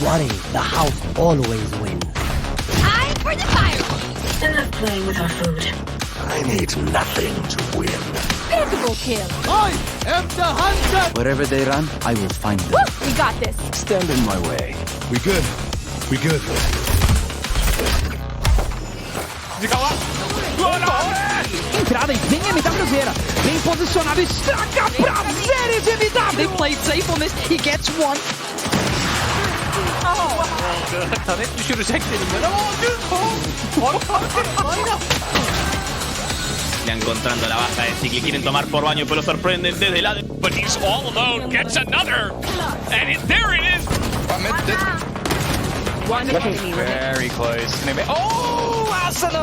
worry, the house always wins. Time for the fireworks. Enough playing with our food. I need nothing to win. Physical kill. I am the hunter! Wherever they run, I will find them. Woo, we got this. Stand in my way. We good. We good. Entrada e vem a metà brasileira. Bem posicionado, estraga prazeres evitável. They played safe on this. He gets one. Tanet düşürecek elimden ama Ya encontrando la baja de Cicli, quieren tomar por baño, pero sorprenden desde la... But he's all alone, gets another! And there it is! One enemy very close. Oh, Asano!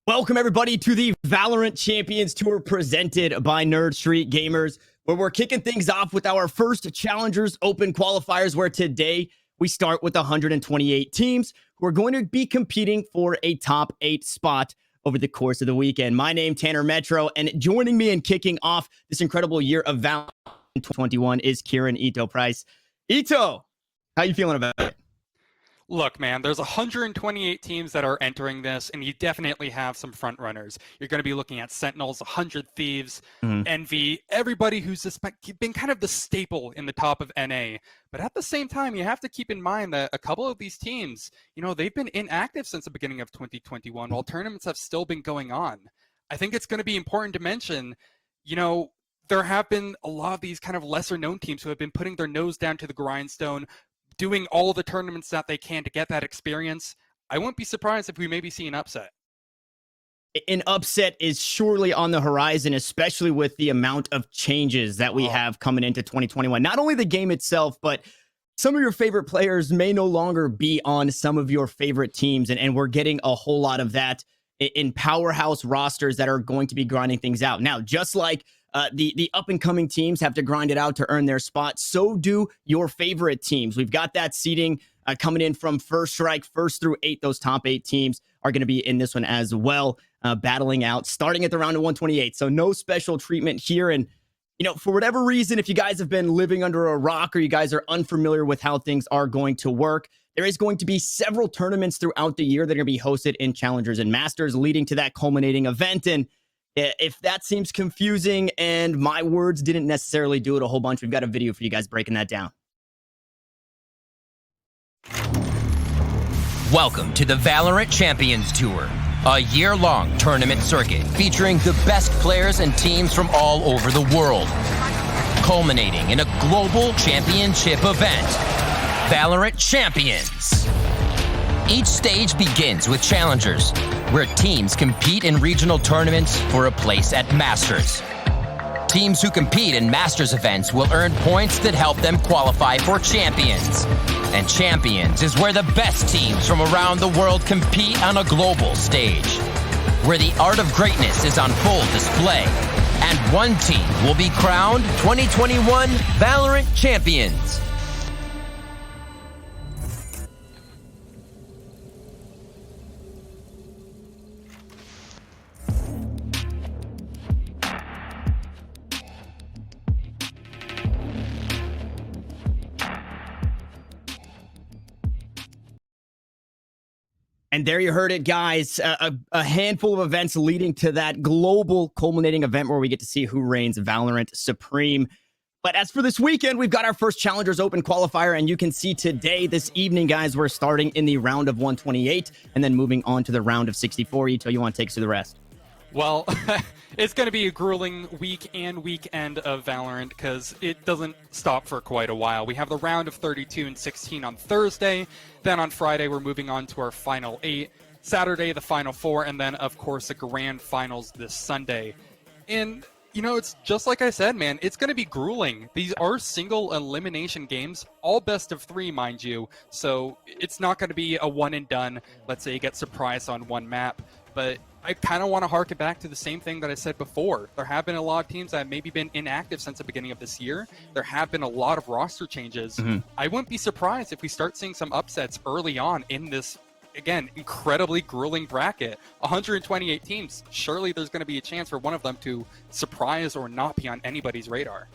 Welcome, everybody, to the Valorant Champions Tour presented by Nerd Street Gamers, where we're kicking things off with our first Challengers Open qualifiers, where today we start with 128 teams who are going to be competing for a top 8 spot over the course of the weekend. My name, Tanner Metro, and joining me in kicking off this incredible year of Valorant 2021 is Kieran Ito Price. Ito, how you feeling about it? Look, man, there's 128 teams that are entering this, and you definitely have some front runners. You're going to be looking at Sentinels, 100 Thieves, Envy, everybody who's just been kind of the staple in the top of NA. But at the same time, you have to keep in mind that a couple of these teams, you know, they've been inactive since the beginning of 2021, while tournaments have still been going on. I think it's going to be important to mention, you know, there have been a lot of these kind of lesser-known teams who have been putting their nose down to the grindstone, doing all the tournaments that they can to get that experience. I wouldn't be surprised if we maybe see an upset. An upset is surely on the horizon, especially with the amount of changes that we have coming into 2021. Not only the game itself, but some of your favorite players may no longer be on some of your favorite teams, and we're getting a whole lot of that in powerhouse rosters that are going to be grinding things out. Now, just like the up-and-coming teams have to grind it out to earn their spot, so do your favorite teams. We've got that seeding coming in from First Strike, 1st through 8. Those top 8 teams are going to be in this one as well, battling out, starting at the round of 128. So no special treatment here. And, you know, for whatever reason, if you guys have been living under a rock or you guys are unfamiliar with how things are going to work, there is going to be several tournaments throughout the year that are going to be hosted in Challengers and Masters, leading to that culminating event. And if that seems confusing and my words didn't necessarily do it a whole bunch, we've got a video for you guys breaking that down. Welcome to the Valorant Champions Tour, a year-long tournament circuit featuring the best players and teams from all over the world, culminating in a global championship event, Valorant Champions. Each stage begins with Challengers, where teams compete in regional tournaments for a place at Masters. Teams who compete in Masters events will earn points that help them qualify for Champions. And Champions is where the best teams from around the world compete on a global stage, where the art of greatness is on full display. And one team will be crowned 2021 Valorant Champions. And there you heard it, guys. A handful of events leading to that global culminating event where we get to see who reigns Valorant Supreme. But as for this weekend, we've got our first Challengers Open qualifier, and you can see today, this evening, guys, we're starting in the round of 128 and then moving on to the round of 64. Ito, you want to take us through the rest? Well, it's going to be a grueling week and weekend of Valorant because it doesn't stop for quite a while. We have the round of 32 and 16 on Thursday. Then on Friday, we're moving on to our final 8. Saturday, the final 4. And then, of course, the grand finals this Sunday. And, you know, it's just like I said, man, it's going to be grueling. These are single elimination games, all best of 3, mind you. So it's not going to be a one and done. Let's say you get surprised on one map. but I kind of want to harken back to the same thing that I said before. There have been a lot of teams that have maybe been inactive since the beginning of this year. There have been a lot of roster changes. I wouldn't be surprised if we start seeing some upsets early on in this, again, incredibly grueling bracket. 128 teams. Surely there's going to be a chance for one of them to surprise or not be on anybody's radar.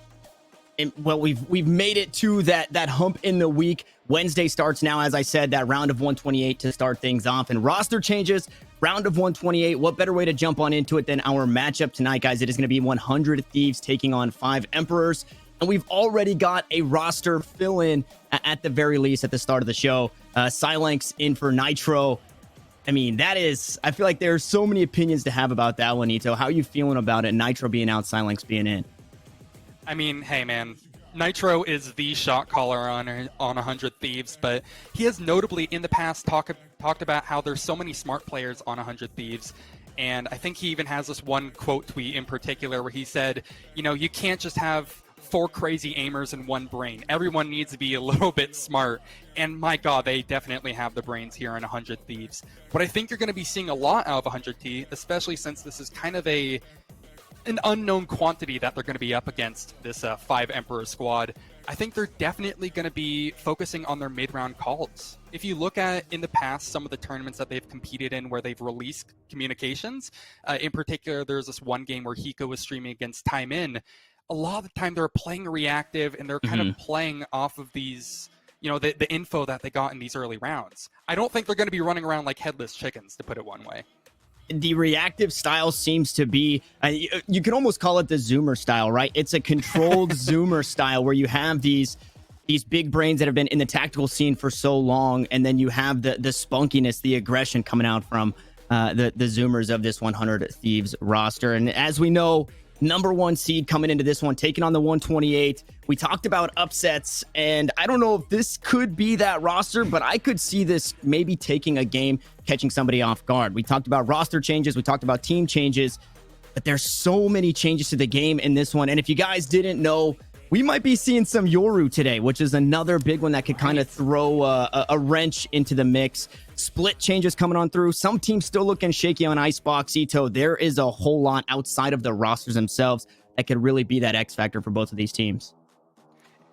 And, well, we've made it to that hump in the week. Wednesday starts now, as I said, that round of 128 to start things off. And roster changes, round of 128. What better way to jump on into it than our matchup tonight, guys? It is going to be 100 Thieves taking on 5 Emperors. And we've already got a roster fill-in at the very least at the start of the show. Silenx in for Nitro. I mean, I feel like there's so many opinions to have about that one, Ito. How are you feeling about it? Nitro being out, Silenx being in. I mean, hey, man. Nitro is the shot caller on 100 Thieves, but he has notably in the past talked about how there's so many smart players on 100 Thieves. And I think he even has this one quote tweet in particular where he said, you know, you can't just have 4 crazy aimers and 1 brain. Everyone needs to be a little bit smart. And my God, they definitely have the brains here in 100 Thieves. But I think you're going to be seeing a lot out of 100 T, especially since this is kind of an unknown quantity that they're going to be up against this 5 Emperor squad. I think they're definitely going to be focusing on their mid-round calls. If you look at in the past some of the tournaments that they've competed in where they've released communications, in particular there's this one game where Hiko was streaming against Time In. A lot of the time they're playing reactive and they're kind of playing off of these, you know, the info that they got in these early rounds. I don't think they're going to be running around like headless chickens, to put it one way. The reactive style seems to be, you can almost call it the Zoomer style, right? It's a controlled Zoomer style where you have these big brains that have been in the tactical scene for so long, and then you have the spunkiness, the aggression coming out from the Zoomers of this 100 Thieves roster. And as we know, #1 seed coming into this one, taking on the 128. We talked about upsets, and I don't know if this could be that roster, but I could see this maybe taking a game, catching somebody off guard. We talked about roster changes. We talked about team changes, but there's so many changes to the game in this one. And if you guys didn't know, we might be seeing some Yoru today, which is another big one that could kind of throw a wrench into the mix. Split changes coming on through. Some teams still looking shaky on Icebox, Ito. There is a whole lot outside of the rosters themselves that could really be that X factor for both of these teams.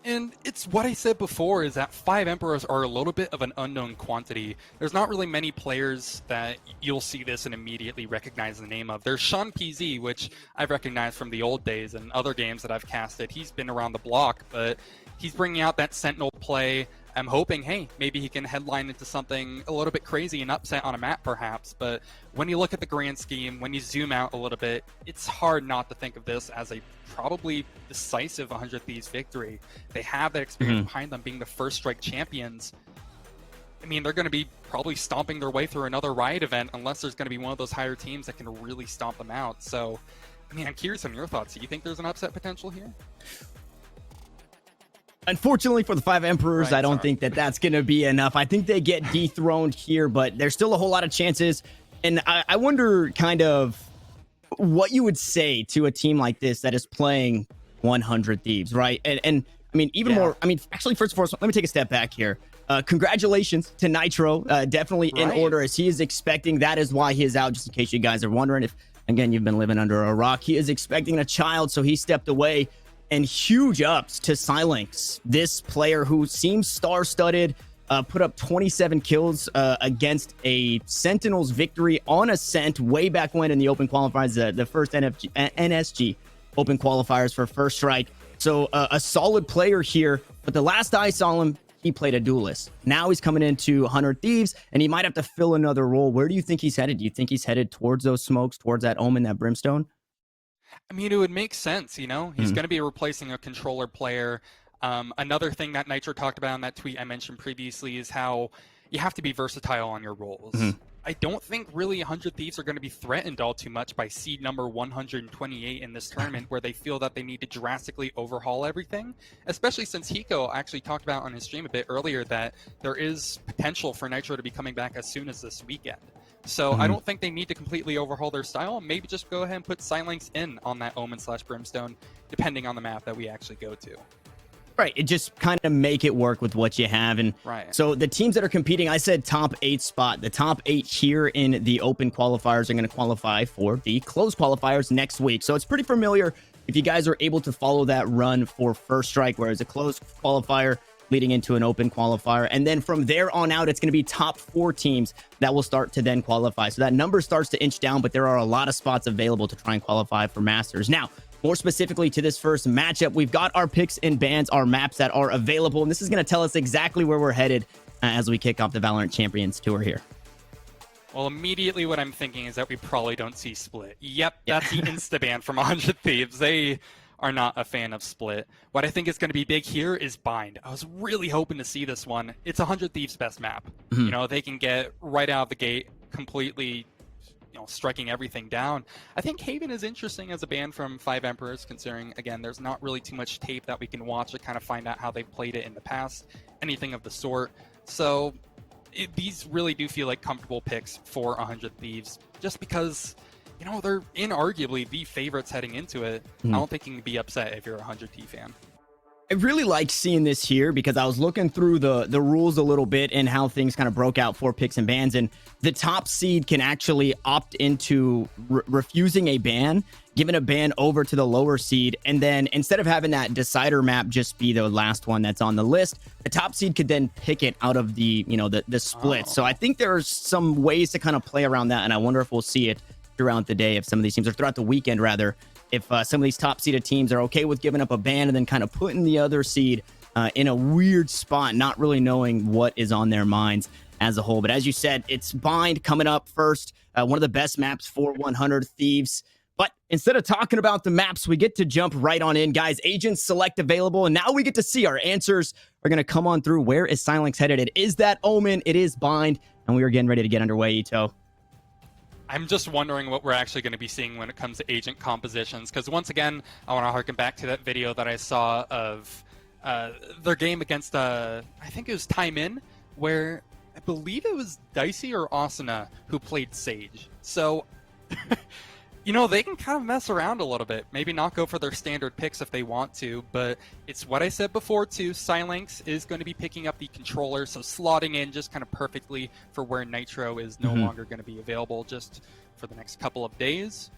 And it's what I said before, is that 5 Emperors are a little bit of an unknown quantity. There's not really many players that you'll see this and immediately recognize the name of. There's Sean PZ, which I've recognized from the old days and other games that I've casted. He's been around the block, but he's bringing out that Sentinel play. I'm hoping, hey, maybe he can headline into something a little bit crazy and upset on a map perhaps, but when you look at the grand scheme, when you zoom out a little bit, it's hard not to think of this as a probably decisive 100 Thieves victory. They have that experience behind them being the first strike champions. I mean, they're going to be probably stomping their way through another Riot event unless there's going to be one of those higher teams that can really stomp them out. So, I mean, I'm curious on your thoughts. Do you think there's an upset potential here? Unfortunately for the 5 Emperors, I don't think that's going to be enough. I think they get dethroned here, but there's still a whole lot of chances. And I wonder kind of what you would say to a team like this that is playing 100 Thieves, right? And I mean, even more, I mean, actually, first and foremost, let me take a step back here. Congratulations to Nitro, definitely in order as he is expecting. That is why he is out, just in case you guys are wondering. If, again, you've been living under a rock, he is expecting a child, so he stepped away. And huge ups to Silenx, this player who seems star-studded, put up 27 kills against a Sentinels victory on Ascent way back when in the open qualifiers, the first NSG open qualifiers for First Strike. So a solid player here, but the last I saw him, he played a duelist. Now he's coming into 100 Thieves, and he might have to fill another role. Where do you think he's headed? Do you think he's headed towards those smokes, towards that Omen, that Brimstone? I mean, it would make sense, you know? He's going to be replacing a controller player. Another thing that Nitro talked about in that tweet I mentioned previously is how you have to be versatile on your roles. I don't think really 100 Thieves are going to be threatened all too much by seed number 128 in this tournament, where they feel that they need to drastically overhaul everything, especially since Hiko actually talked about on his stream a bit earlier that there is potential for Nitro to be coming back as soon as this weekend. So I don't think they need to completely overhaul their style. Maybe just go ahead and put Silenx in on that Omen / Brimstone, depending on the map that we actually go to. Right. It just kind of make it work with what you have. And Right. so the teams that are competing, I said top 8 spot. The top 8 here in the open qualifiers are going to qualify for the closed qualifiers next week. So it's pretty familiar if you guys are able to follow that run for First Strike, whereas a closed qualifier leading into an open qualifier. And then from there on out, it's going to be top 4 teams that will start to then qualify. So that number starts to inch down, but there are a lot of spots available to try and qualify for Masters. Now, more specifically to this first matchup, we've got our picks and bans, our maps that are available, and this is going to tell us exactly where we're headed as we kick off the Valorant Champions Tour here. Well, immediately what I'm thinking is that we probably don't see Split. Yep, that's the insta-ban from 100 Thieves. They are not a fan of Split. What I think is going to be big here is Bind. I was really hoping to see this one. It's 100 Thieves' best map. You know, they can get right out of the gate completely, striking everything down. I think Haven is interesting as a ban from 5 Emperors, considering, again, there's not really too much tape that we can watch to kind of find out how they've played it in the past, anything of the sort. So these really do feel like comfortable picks for 100 Thieves, just because, they're inarguably the favorites heading into it. I don't think you can be upset if you're a 100T fan. I really like seeing this here because I was looking through the rules a little bit and how things kind of broke out for picks and bans, and the top seed can actually opt into refusing a ban, giving a ban over to the lower seed, and then instead of having that decider map just be the last one that's on the list, the top seed could then pick it out of the the split. So I think there's some ways to kind of play around that, and I wonder if we'll see it throughout the day, if some of these teams, or throughout the weekend rather, if some of these top seeded teams are okay with giving up a ban and then kind of putting the other seed in a weird spot, not really knowing what is on their minds as a whole. But as you said, it's Bind coming up first, one of the best maps for 100 Thieves. But instead of talking about the maps, we get to jump right on in, guys. Agents select available, and now we get to see our answers are going to come on through. Where is Silence headed? It is that Omen, it is Bind, and we are getting ready to get underway, Ito. I'm just wondering what we're actually going to be seeing when it comes to agent compositions, because once again, I want to harken back to that video that I saw of their game against, I think it was Time In, where I believe it was Dicey or Asuna who played Sage. So, they can kind of mess around a little bit. Maybe not go for their standard picks if they want to, but it's what I said before too. Silence is going to be picking up the controller, so slotting in just kind of perfectly for where Nitro is no longer going to be available just for the next couple of days.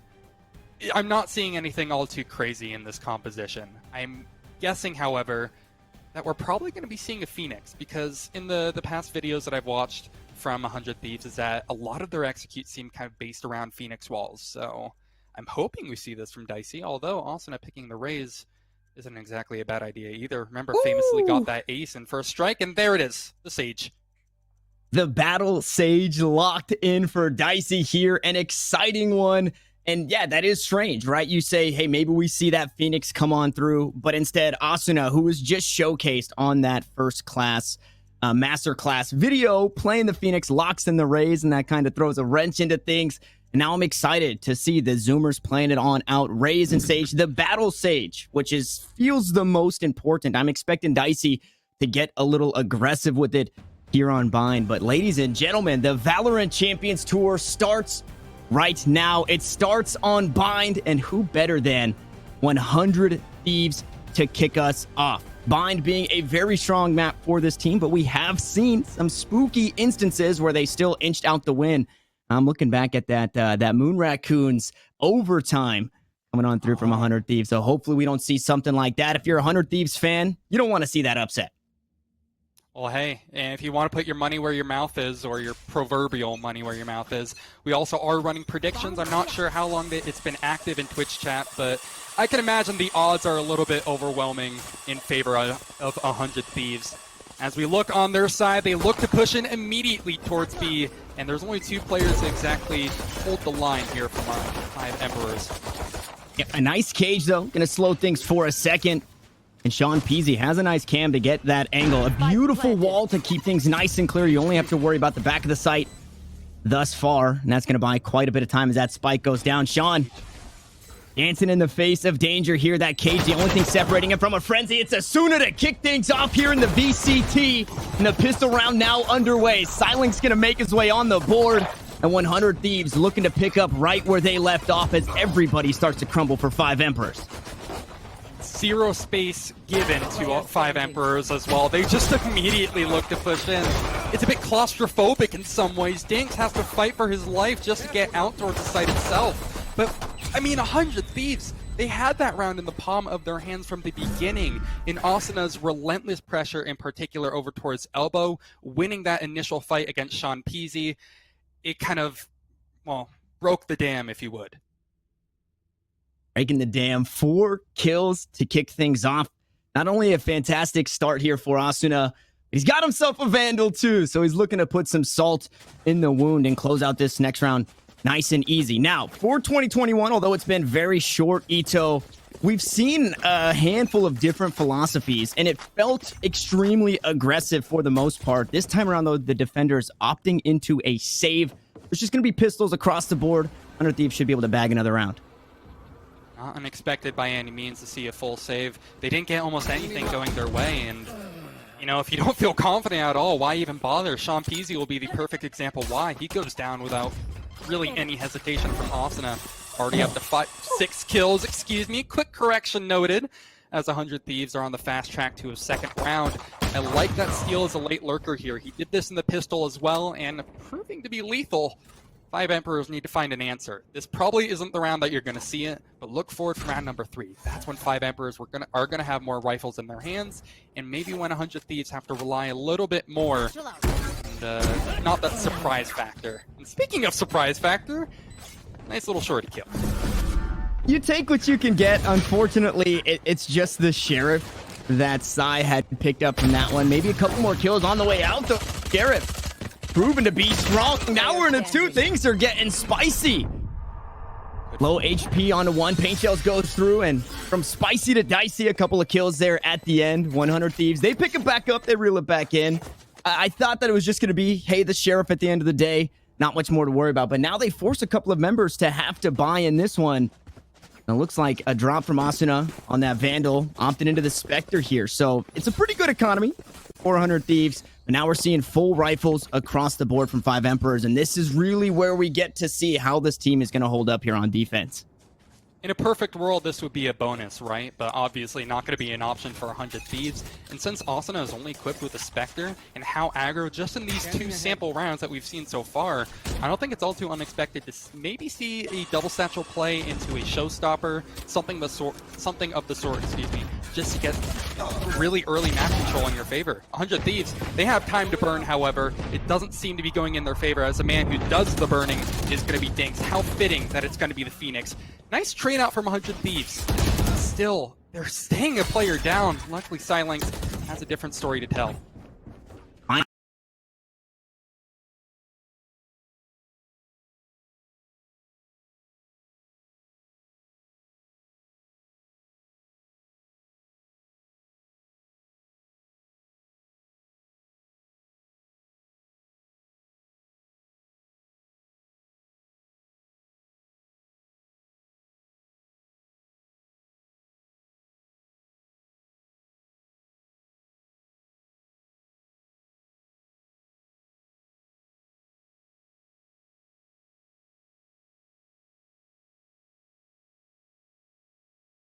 I'm not seeing anything all too crazy in this composition. I'm guessing, however, that we're probably going to be seeing a Phoenix, because in the past videos that I've watched from 100 Thieves is that a lot of their executes seem kind of based around Phoenix walls. So I'm hoping we see this from Dicey, although Asuna picking the Raze isn't exactly a bad idea either. Remember, famously got that ace in First Strike, and there it is, the Sage. The Battle Sage locked in for Dicey here, an exciting one. And yeah, that is strange, right? You say, hey, maybe we see that Phoenix come on through, but instead Asuna, who was just showcased on that first class masterclass video, playing the Phoenix, locks in the Raze, and that kind of throws a wrench into things. And now I'm excited to see the Zoomers playing it on out. Raze and Sage, the Battle Sage, which feels the most important. I'm expecting Dicey to get a little aggressive with it here on Bind. But ladies and gentlemen, the Valorant Champions Tour starts right now. It starts on Bind, and who better than 100 Thieves to kick us off? Bind being a very strong map for this team, but we have seen some spooky instances where they still inched out the win. I'm looking back at that Moon Raccoons overtime coming on through from 100 Thieves. So hopefully we don't see something like that. If you're a 100 Thieves fan, you don't want to see that upset. Well, hey, and if you want to put your money where your mouth is, or your proverbial money where your mouth is, we also are running predictions. I'm not sure how long it's been active in Twitch chat, but I can imagine the odds are a little bit overwhelming in favor of 100 Thieves. As we look on their side, they look to push in immediately towards B, and there's only 2 players to exactly hold the line here from our 5 Emperors. Yeah, a nice cage, though. Going to slow things for a second. And Sean Peasy has a nice cam to get that angle. A beautiful wall to keep things nice and clear. You only have to worry about the back of the site thus far, and that's going to buy quite a bit of time as that spike goes down. Sean dancing in the face of danger here. That cage, the only thing separating him from a frenzy. It's Asuna to kick things off here in the VCT. And the pistol round now underway. Silence going to make his way on the board. And 100 Thieves looking to pick up right where they left off as everybody starts to crumble for 5 Emperors. zero space given to 5 Emperors as well. They just immediately look to push in. It's a bit claustrophobic in some ways. Dinks has to fight for his life just to get out towards the site itself. But, I mean, 100 Thieves, they had that round in the palm of their hands from the beginning. In Asuna's relentless pressure, in particular over towards Elbow, winning that initial fight against Sean Peasy, it kind of, well, broke the dam, if you would. Breaking the dam, 4 kills to kick things off. Not only a fantastic start here for Asuna, he's got himself a Vandal too, so he's looking to put some salt in the wound and close out this next round nice and easy. Now, for 2021, although it's been very short, Ito, we've seen a handful of different philosophies, and it felt extremely aggressive for the most part. This time around, though, the defenders opting into a save. There's just going to be pistols across the board. 100 Thieves should be able to bag another round. Not unexpected by any means to see a full save. They didn't get almost anything going their way, and you know, if you don't feel confident at all, why even bother? Sean Peasy will be the perfect example why. He goes down without really any hesitation from Asuna. Already up to 6 kills, excuse me. Quick correction noted, as 100 Thieves are on the fast track to a second round. I like that Steel is a late lurker here. He did this in the pistol as well, and proving to be lethal. 5 Emperors need to find an answer. This probably isn't the round that you're going to see it, but look forward for round number 3. That's when 5 Emperors are going to have more rifles in their hands, and maybe when 100 Thieves have to rely a little bit more and not that surprise factor. And speaking of surprise factor, nice little shorty kill. You take what you can get. Unfortunately, it's just the Sheriff that Sai had picked up from that one. Maybe a couple more kills on the way out, though. Sheriff proven to be strong. Now we're in a 2. Things are getting spicy. Low HP onto 1. Paint Shells goes through, and from spicy to dicey, a couple of kills there at the end. 100 Thieves, they pick it back up. They reel it back in. I thought that it was just going to be, hey, the Sheriff at the end of the day. Not much more to worry about. But now they force a couple of members to have to buy in this one. It looks like a drop from Asuna on that Vandal, opted into the Spectre here. So it's a pretty good economy, 400 Thieves. But now we're seeing full rifles across the board from 5 Emperors. And this is really where we get to see how this team is going to hold up here on defense. In a perfect world, this would be a bonus, right? But obviously not going to be an option for 100 Thieves. And since Asuna is only equipped with a Spectre, and how aggro just in these 2 sample rounds that we've seen so far, I don't think it's all too unexpected to maybe see a double satchel play into a showstopper, something of the sort, excuse me, just to get really early map control in your favor. 100 Thieves, they have time to burn, however. It doesn't seem to be going in their favor, as a man who does the burning is going to be Dinks. How fitting that it's going to be the Phoenix. Nice trade out from 100 Thieves. Still, they're staying a player down. Luckily, Silenx has a different story to tell.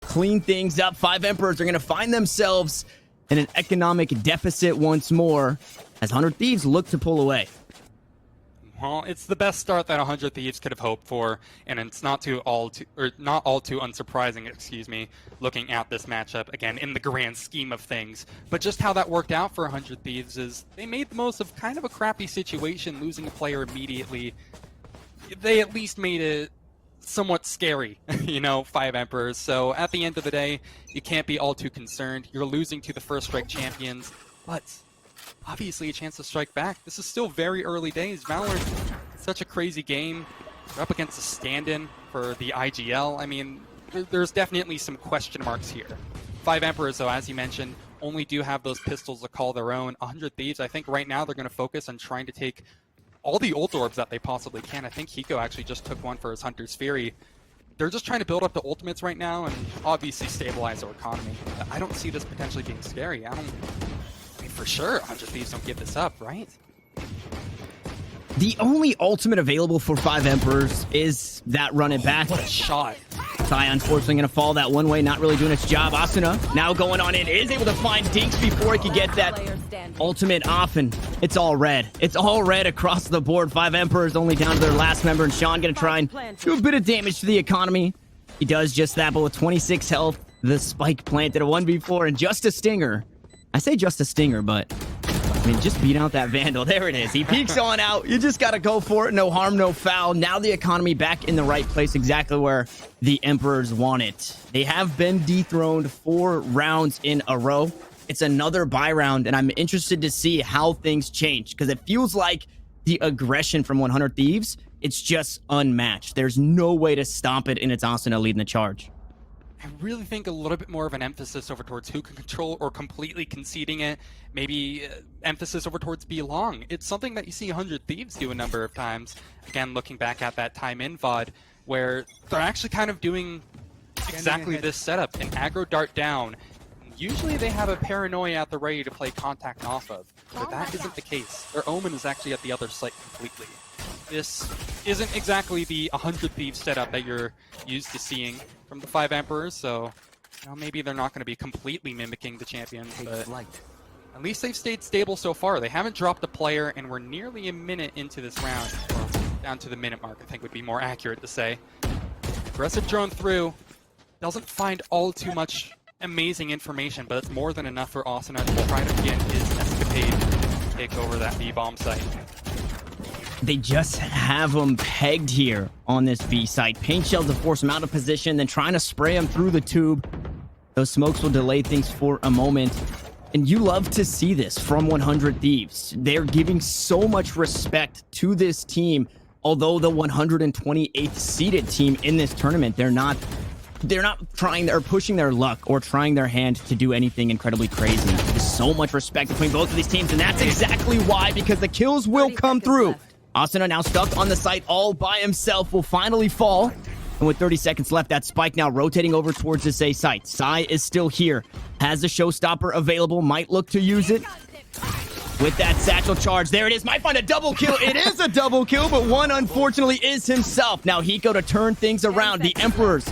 Clean things up. 5 Emperors are going to find themselves in an economic deficit once more as 100 Thieves look to pull away. Well, it's the best start that 100 Thieves could have hoped for, and it's not all too unsurprising, excuse me, looking at this matchup again in the grand scheme of things. But just how that worked out for 100 Thieves is they made the most of kind of a crappy situation, losing a player immediately. They at least made it somewhat scary, you know, 5 Emperors. So at the end of the day, you can't be all too concerned. You're losing to the first strike champions, but obviously a chance to strike back. This is still very early days. VALORANT, such a crazy game. You're up against a stand-in for the IGL. I mean, there's definitely some question marks here. 5 Emperors, though, as you mentioned, only do have those pistols to call their own. 100 Thieves, I think right now they're going to focus on trying to take all the ult orbs that they possibly can. I think Hiko actually just took one for his Hunter's Fury. They're just trying to build up the ultimates right now and obviously stabilize their economy. I don't see this potentially being scary. I mean, for sure, 100 Thieves don't give this up, right? The only ultimate available for 5 Emperors is that run it back. What a shot. Sai, unfortunately, going to fall that one way, not really doing its job. Asuna now going on in, is able to find Dinks before he could get that ultimate off, and it's all red. It's all red across the board. 5 Emperors only down to their last member, and Sean going to try and do a bit of damage to the economy. He does just that, but with 26 health, the spike planted a 1v4 and just a stinger. I say just a stinger, but I mean, just beat out that Vandal. There it is. He peeks on out. You just got to go for it. No harm, no foul. Now the economy back in the right place, exactly where the Emperors want it. They have been dethroned 4 rounds in a row. It's another bye round, and I'm interested to see how things change, because it feels like the aggression from 100 Thieves, it's just unmatched. There's no way to stop it, and it's Asuna leading the charge. I really think a little bit more of an emphasis over towards who can control or completely conceding it. Maybe emphasis over towards be long. It's something that you see 100 Thieves do a number of times. Again, looking back at that time in VOD, where they're actually kind of doing exactly this setup. An aggro dart down. Usually they have a paranoia at the ready to play contact off of, but that isn't the case. Their Omen is actually at the other site completely. This isn't exactly the 100 Thieves setup that you're used to seeing from the 5 Emperors, so you know, maybe they're not going to be completely mimicking the champions, but at least they've stayed stable so far. They haven't dropped a player, and we're nearly a minute into this round. Well, down to the minute mark, I think would be more accurate to say. Aggressive drone through. Doesn't find all too much amazing information, but it's more than enough for Asuna to try to begin his escapade to take over that B-bomb site. They just have him pegged here on this B site. Paint shells to force him out of position, then trying to spray him through the tube. Those smokes will delay things for a moment. And you love to see this from 100 Thieves. They're giving so much respect to this team. Although the 128th seeded team in this tournament, they're not trying or pushing their luck or trying their hand to do anything incredibly crazy. There's so much respect between both of these teams, and that's exactly why, because the kills will come through. Asuna now stuck on the site all by himself, will finally fall. And with 30 seconds left, that spike now rotating over towards this A site. Sai is still here, has the showstopper available, might look to use it. With that satchel charge, there it is, might find a double kill. It is a double kill, but one unfortunately is himself. Now Hiko to turn things around. The Emperors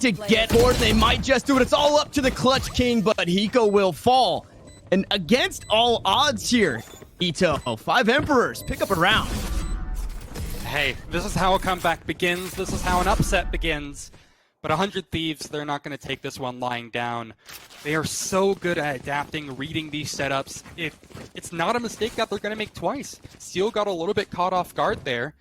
to get bored, they might just do it. It's all up to the Clutch King, but Hiko will fall. And against all odds here, Ito, 5 Emperors, pick up a round. Hey, this is how a comeback begins. This is how an upset begins. But 100 Thieves, they're not going to take this one lying down. They are so good at adapting, reading these setups. If it's not a mistake that they're going to make twice. Seal got a little bit caught off guard there.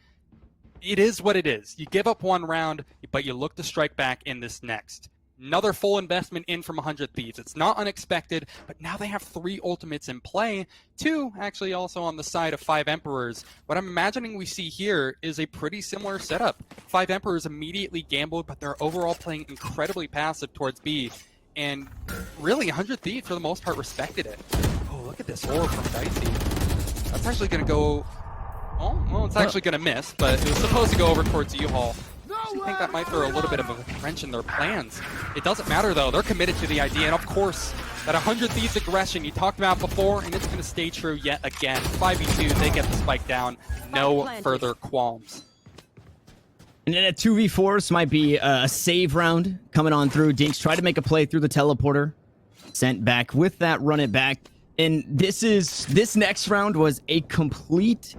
It is what it is. You give up one round, but you look to strike back in this next. Another full investment in from 100 Thieves. It's not unexpected, but now they have 3 ultimates in play. 2 actually also on the side of 5 Emperors. What I'm imagining we see here is a pretty similar setup. 5 Emperors immediately gambled, but they're overall playing incredibly passive towards B. And really, 100 Thieves, for the most part, respected it. Oh, look at this orb from Dicey. That's actually going to go... Oh, well, it's actually going to miss, but it was supposed to go over towards U-Haul. I think that might throw a little bit of a wrench in their plans. It doesn't matter, though. They're committed to the idea. And, of course, that 100 Thieves aggression you talked about before, and it's going to stay true yet again. 5v2, they get the spike down. No further qualms. And then a 2v4, this might be a save round coming on through. Dinks tried to make a play through the teleporter. Sent back with that run it back. And this next round was the complete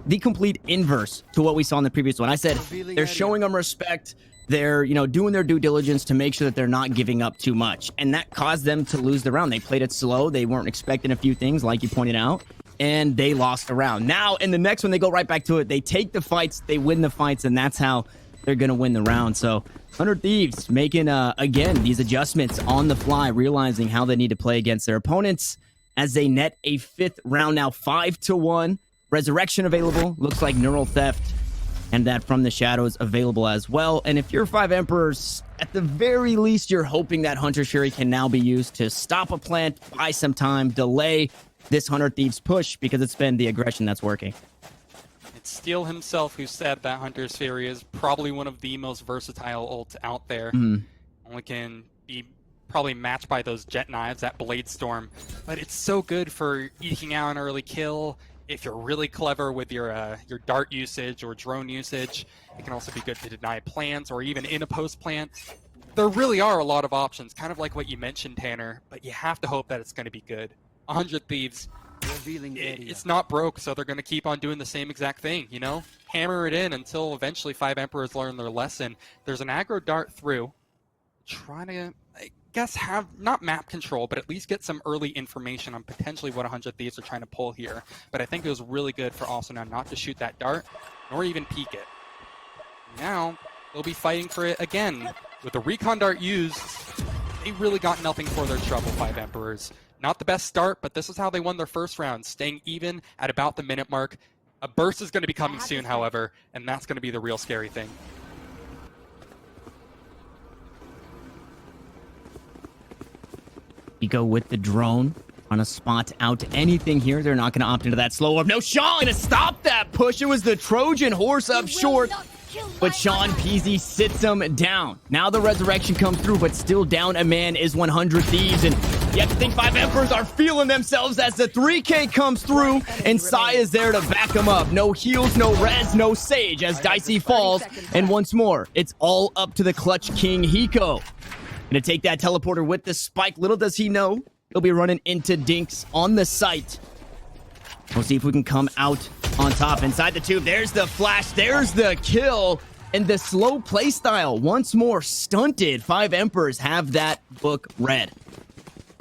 inverse to what we saw in the previous one. I said they're showing them respect. They're, doing their due diligence to make sure that they're not giving up too much. And that caused them to lose the round. They played it slow. They weren't expecting a few things, like you pointed out. And they lost the round. Now, in the next one, they go right back to it. They take the fights. They win the fights. And that's how they're going to win the round. So 100 Thieves making, again, these adjustments on the fly, realizing how they need to play against their opponents, as they net a 5th round now, 5-1. Resurrection available. Looks like Neural Theft and that From the Shadows available as well. And if you're 5 Emperors, at the very least, you're hoping that Hunter Shuri can now be used to stop a plant, buy some time, delay this 100 Thieves push, because it's been the aggression that's working. It's Steel himself who said that Hunter's Fury is probably one of the most versatile ults out there. Only can be probably matched by those jet knives, that Blade Storm, but it's so good for eking out an early kill. If you're really clever with your dart usage or drone usage, it can also be good to deny plants or even in a post plant. there really are a lot of options, kind of like what you mentioned, Tanner, but you have to hope that it's going to be good. 100 Thieves, it's not broke, so they're going to keep on doing the same exact thing, you know? Hammer it in until eventually 5 Emperors learn their lesson. There's an aggro dart through, trying to, I guess, have not map control, but at least get some early information on potentially what 100 Thieves are trying to pull here. But I think it was really good for also now not to shoot that dart, nor even peek it. Now, they'll be fighting for it again. With the recon dart used, they really got nothing for their trouble, 5 Emperors. Not the best start, but this is how they won their first round, staying even at about the minute mark. A burst is going to be coming soon, however, and that's going to be the real scary thing. You go with the drone on a spot out anything here. They're not going to opt into that slow up. No, Sean to stop that push. It was the Trojan horse up short. But Sean Peasy sits him down. Now the resurrection comes through, but still down a man is 100 Thieves. And you have to think 5 Emperors are feeling themselves as the 3K comes through, and Sai is there to back him up. No heals, no res, no sage as Dicey falls. And once more, it's all up to the clutch king, Hiko. Gonna take that teleporter with the spike. Little does he know, he'll be running into Dinks on the site. We'll see if we can come out on top. Inside the tube, there's the flash, there's the kill, and the slow playstyle once more stunted. 5 Emperors have that book read.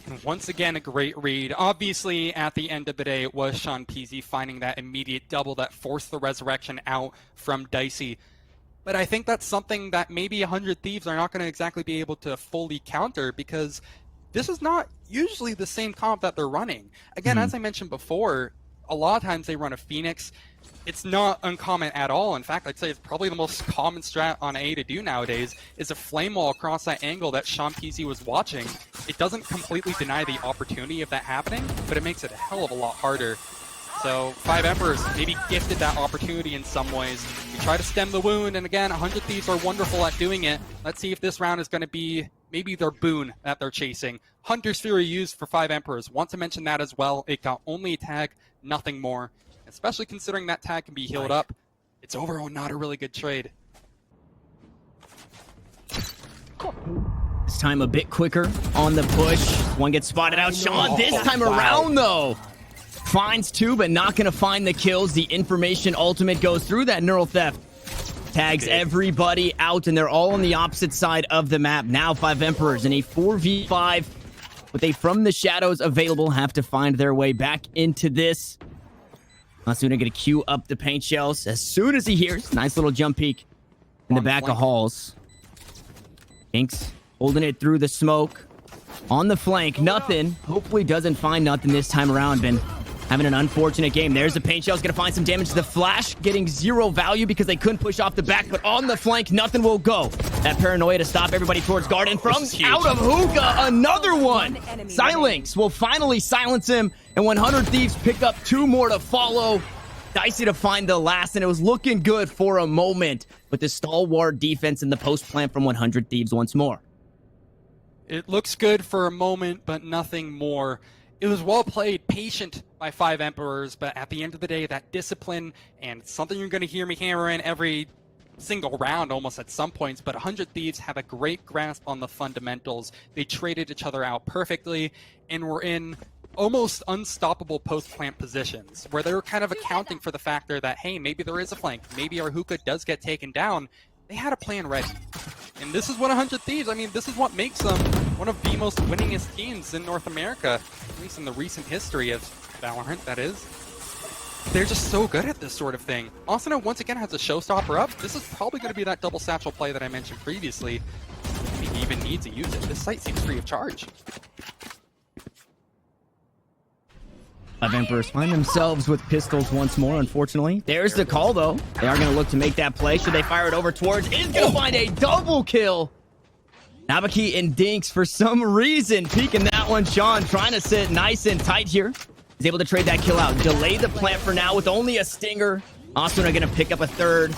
And once again, a great read. Obviously, at the end of the day, it was Sean Peasy finding that immediate double that forced the resurrection out from Dicey. But I think that's something that maybe 100 Thieves are not going to exactly be able to fully counter, because this is not usually the same comp that they're running. Again, as I mentioned before, a lot of times they run a Phoenix. It's not uncommon at all. In fact, I'd say it's probably the most common strat on A to do nowadays is a flame wall across that angle that Sean Peasy was watching. It doesn't completely deny the opportunity of that happening, but it makes it a hell of a lot harder. So 5 Emperors maybe gifted that opportunity in some ways. We try to stem the wound, and again, 100 Thieves are wonderful at doing it. Let's see if this round is going to be maybe their boon that they're chasing. Hunter's Fury used for 5 Emperors. Want to mention that as well. It got only a tag, nothing more. Especially considering that tag can be healed up. It's overall not a really good trade. This time a bit quicker on the push. One gets spotted out. Sean, this time around, though, finds 2, but not going to find the kills. The information ultimate goes through that neural theft. Tags everybody out, and they're all on the opposite side of the map. Now 5 Emperors in a 4v5 with a From the Shadows available have to find their way back into this. Asuna going to queue up the paint shells as soon as he hears. Nice little jump peek in the back of Halls. Inks holding it through the smoke. On the flank, nothing. Hopefully doesn't find nothing this time around. Been having an unfortunate game. There's the paint shell's going to find some damage. The flash getting 0 value because they couldn't push off the back, but on the flank, nothing will go. That paranoia to stop everybody towards Garden from out of hookah. Another one. Silinx will finally silence him, and 100 Thieves pick up 2 more to follow. Dicey to find the last, and it was looking good for a moment, but the stalwart defense in the post plant from 100 Thieves once more. It looks good for a moment, but nothing more. It was well played, patient by 5 Emperors, but at the end of the day, that discipline, and something you're going to hear me hammer in every single round almost at some points, but 100 Thieves have a great grasp on the fundamentals. They traded each other out perfectly, and were in almost unstoppable post-plant positions, where they were kind of accounting for the factor that, hey, maybe there is a flank, maybe our hookah does get taken down. They had a plan ready. And this is what 100 Thieves, I mean, this is what makes them one of the most winningest teams in North America, at least in the recent history of VALORANT, that is. They're just so good at this sort of thing. Asuna, once again, has a showstopper up. This is probably going to be that double satchel play that I mentioned previously. I think he even needs to use it. This site seems free of charge. 5 Emperors find themselves with pistols once more, unfortunately. There's the call, though. They are going to look to make that play. Should they fire it over towards? Is going to find a double kill. Nabaki and Dinks, for some reason, peeking that one. Sean trying to sit nice and tight here. He's able to trade that kill out. Delay the plant for now with only a stinger. Asuna going to pick up a third.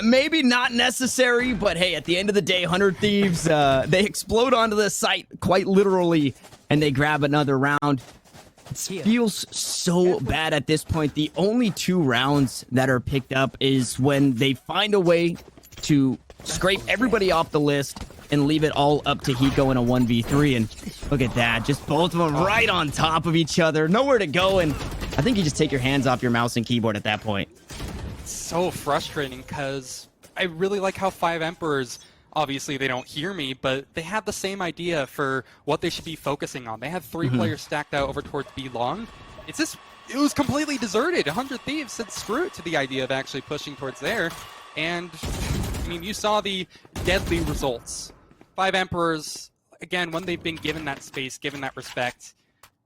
Maybe not necessary, but hey, at the end of the day, 100 Thieves, they explode onto the site quite literally, and they grab another round. It feels so bad at this point. The only 2 rounds that are picked up is when they find a way to scrape everybody off the list, and leave it all up to Hiko in a 1v3. And look at that, just both of them right on top of each other, nowhere to go. And I think you just take your hands off your mouse and keyboard at that point. It's so frustrating because I really like how 5 Emperors, obviously they don't hear me, but they have the same idea for what they should be focusing on. They had 3 players stacked out over towards B long. It was completely deserted. 100 Thieves said screw it to the idea of actually pushing towards there. And I mean, you saw the deadly results. 5 Emperors, again, when they've been given that space, given that respect,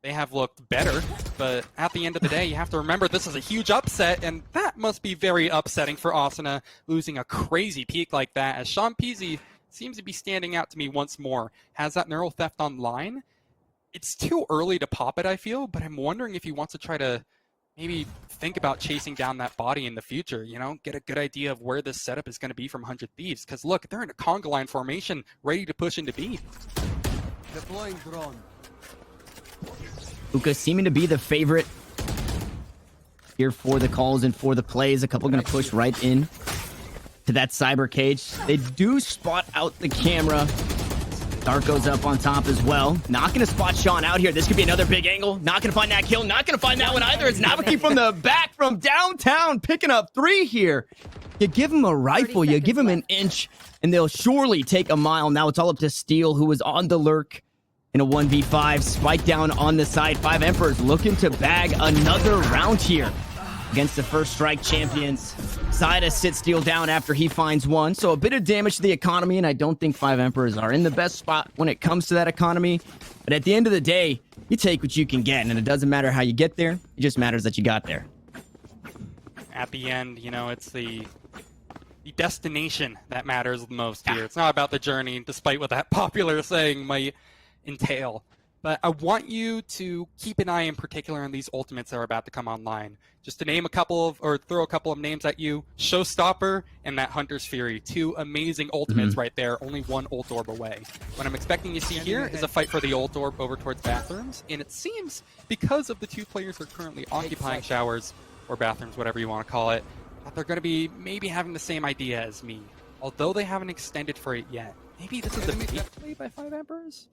they have looked better. But at the end of the day, you have to remember this is a huge upset, and that must be very upsetting for Asuna, losing a crazy peak like that, as Sean Peasy seems to be standing out to me once more. Has that neural theft online? It's too early to pop it, I feel, but I'm wondering if he wants to try to maybe think about chasing down that body in the future, you know, get a good idea of where this setup is going to be from 100 Thieves. Because look, they're in a conga line formation, ready to push into B. Deploying drone. Uka seeming to be the favorite here for the calls and for the plays. A couple going to push right in to that cyber cage. They do spot out the camera. Dark goes up on top as well. Not going to spot Sean out here. This could be another big angle. Not going to find that kill. Not going to find that one either. It's Navaki from the back from downtown picking up 3 here. You give him a rifle, you give him an inch, and they'll surely take a mile. Now it's all up to Steel, who was on the lurk in a 1v5. Spike down on the side. 5 Emperors looking to bag another round here against the First Strike champions. Zida sits Steel down after he finds one. So a bit of damage to the economy, and I don't think 5 Emperors are in the best spot when it comes to that economy. But at the end of the day, you take what you can get, and it doesn't matter how you get there. It just matters that you got there. At the end, you know, it's the destination that matters the most here. It's not about the journey, despite what that popular saying might entail. But I want you to keep an eye in particular on these ultimates that are about to come online. Just to name a couple of, or throw a couple of names at you, Showstopper and that Hunter's Fury. 2 amazing ultimates right there, only 1 ult orb away. What I'm expecting to see here is a fight for the ult orb over towards bathrooms, and it seems because of the 2 players who are currently occupying showers, or bathrooms, whatever you want to call it, that they're going to be maybe having the same idea as me. Although they haven't extended for it yet. Maybe this is a big play by 5 Emperors?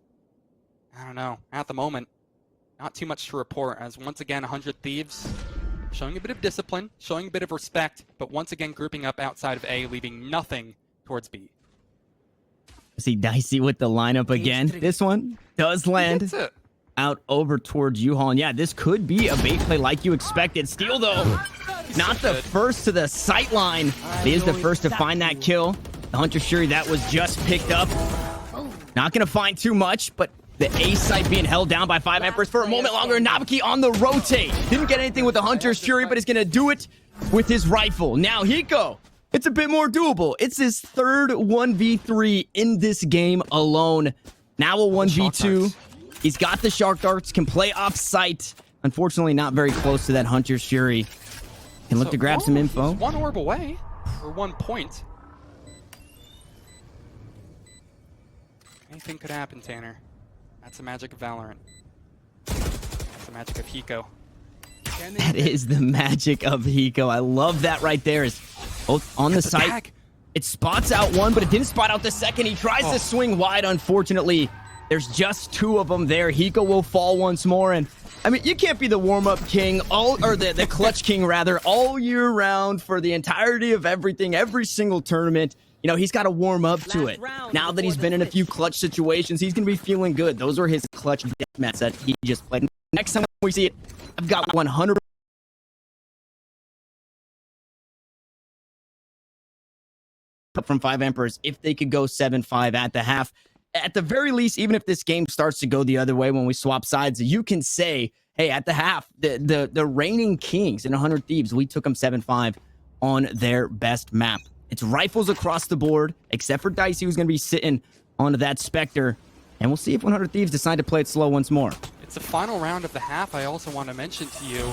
I don't know. At the moment, not too much to report, as once again, 100 Thieves showing a bit of discipline, showing a bit of respect, but once again grouping up outside of A, leaving nothing towards B. See Dicey with the lineup again. This one does land out over towards U-Haul. And yeah, this could be a bait play like you expected. Steel, though, not the first to the sight line. He is the first to find that kill. The Hunter Shuri, that was just picked up. Not going to find too much, but the A site being held down by 5 Emperors for a moment longer. Nabaki on the rotate. Didn't get anything with the Hunter's Fury, but he's going to do it with his rifle. Now, Hiko, it's a bit more doable. It's his 3rd 1v3 in this game alone. Now a 1v2. He's got the Shark Darts, can play off site. Unfortunately, not very close to that Hunter's Fury. Can look to grab some info. 1 orb away, or 1 point. Anything could happen, Tanner. That's the magic of Valorant. That's the magic of Hiko. That is the magic of Hiko. I love that right there. Is both on the site. Tag. It spots out one, but it didn't spot out the second. He tries to swing wide. Unfortunately, there's just 2 of them there. Hiko will fall once more. And I mean, you can't be the warm-up king, the clutch king rather, all year round for the entirety of everything, every single tournament. You know, he's got to warm up to it. Now that he's been in a few clutch situations, he's going to be feeling good. Those are his clutch deathmatch that he just played. Next time we see it, I've got 100% from 5 Emperors if they could go 7-5 at the half. At the very least, even if this game starts to go the other way when we swap sides, you can say, hey, at the half, the reigning kings in 100 Thieves, we took them 7-5 on their best map. It's rifles across the board, except for Dicey, who's going to be sitting onto that Spectre. And we'll see if 100 Thieves decide to play it slow once more. It's the final round of the half. I also want to mention to you,